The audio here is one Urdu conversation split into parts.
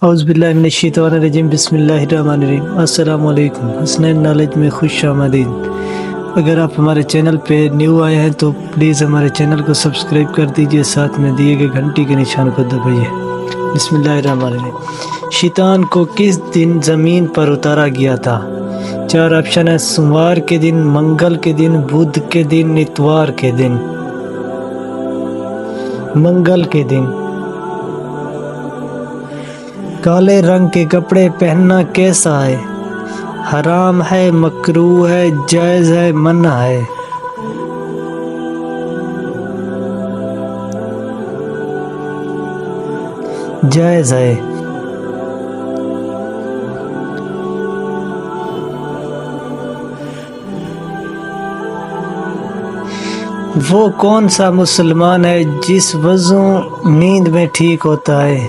اعوذ باللہ من الشیطان الرجیم بسم اللہ الرحمن الرحیم۔ السلام علیکم، حسنین نالج میں خوش آمدید۔ اگر آپ ہمارے چینل پہ نیو آئے ہیں تو پلیز ہمارے چینل کو سبسکرائب کر دیجئے، ساتھ میں دیے گئے گھنٹی کے نشان کو دبائیے۔ بسم اللہ الرحمن الرحیم۔ شیطان کو کس دن زمین پر اتارا گیا تھا؟ 4 آپشن ہے: سوموار کے دن، منگل کے دن، بدھ کے دن، اتوار کے دن۔ منگل کے دن۔ کالے رنگ کے کپڑے پہننا کیسا ہے؟ حرام ہے، مکروہ ہے، جائز ہے، منع ہے؟ جائز ہے۔ وہ کون سا مسلمان ہے جس وضو نیند میں ٹھیک ہوتا ہے؟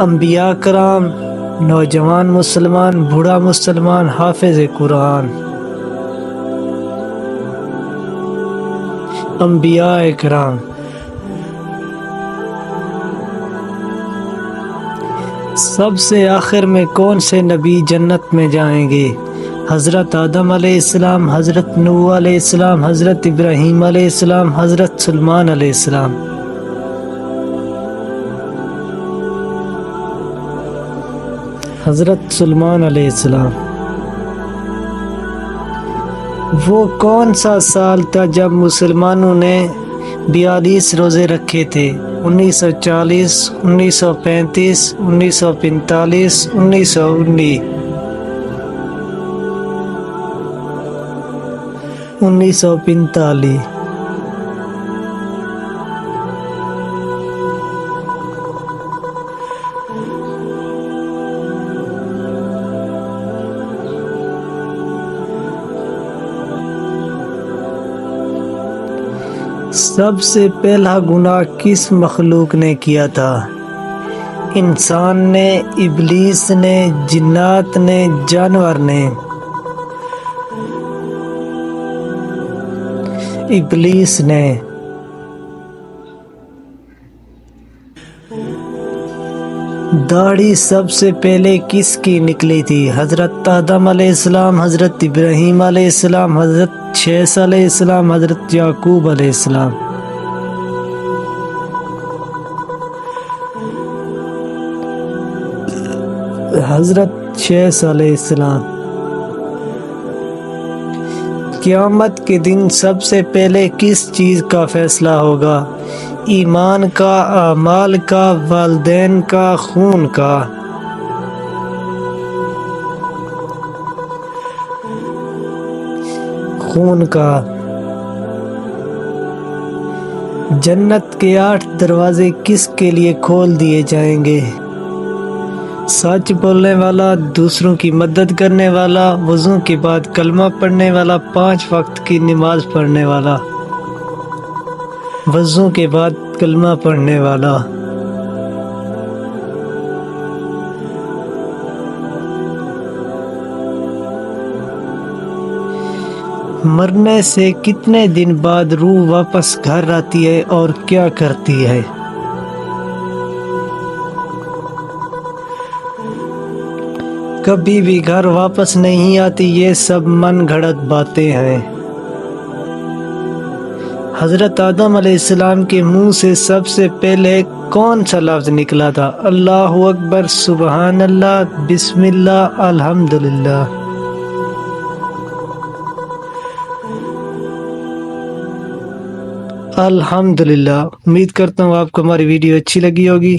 انبیاء کرام، نوجوان مسلمان، بوڑھا مسلمان، حافظ قرآن۔ انبیاء کرام۔ سب سے آخر میں کون سے نبی جنت میں جائیں گے؟ حضرت آدم علیہ السلام، حضرت نوح علیہ السلام، حضرت ابراہیم علیہ السلام، حضرت سلیمان علیہ السلام۔ حضرت سلیمان علیہ السلام۔ وہ کون سا سال تھا جب مسلمانوں نے 42 روزے رکھے تھے؟ 1940، 1935، 1945، 1919۔ 1945۔ سب سے پہلا گناہ کس مخلوق نے کیا تھا؟ انسان نے، ابلیس نے، جنات نے، جانور نے؟ ابلیس نے۔ داڑھی سب سے پہلے کس کی نکلی تھی؟ حضرت آدم علیہ السلام، حضرت ابراہیم علیہ السلام، حضرت شیث علیہ السلام، حضرت یعقوب علیہ السلام۔ حضرت شیث علیہ السلام۔ قیامت کے دن سب سے پہلے کس چیز کا فیصلہ ہوگا؟ ایمان کا، اعمال کا، والدین کا، خون کا؟ خون کا۔ جنت کے 8 دروازے کس کے لیے کھول دیے جائیں گے؟ سچ بولنے والا، دوسروں کی مدد کرنے والا، وضو کے بعد کلمہ پڑھنے والا، 5 وقت کی نماز پڑھنے والا۔ وضو کے بعد کلمہ پڑھنے والا۔ مرنے سے کتنے دن بعد روح واپس گھر آتی ہے اور کیا کرتی ہے؟ کبھی بھی گھر واپس نہیں آتی، یہ سب من گھڑت باتیں ہیں۔ حضرت آدم علیہ السلام کے منہ سے سب سے پہلے کون سا لفظ نکلا تھا؟ اللہ اکبر، سبحان اللہ، بسم اللہ، الحمدللہ۔ الحمدللہ۔ امید کرتا ہوں آپ کو ہماری ویڈیو اچھی لگی ہوگی۔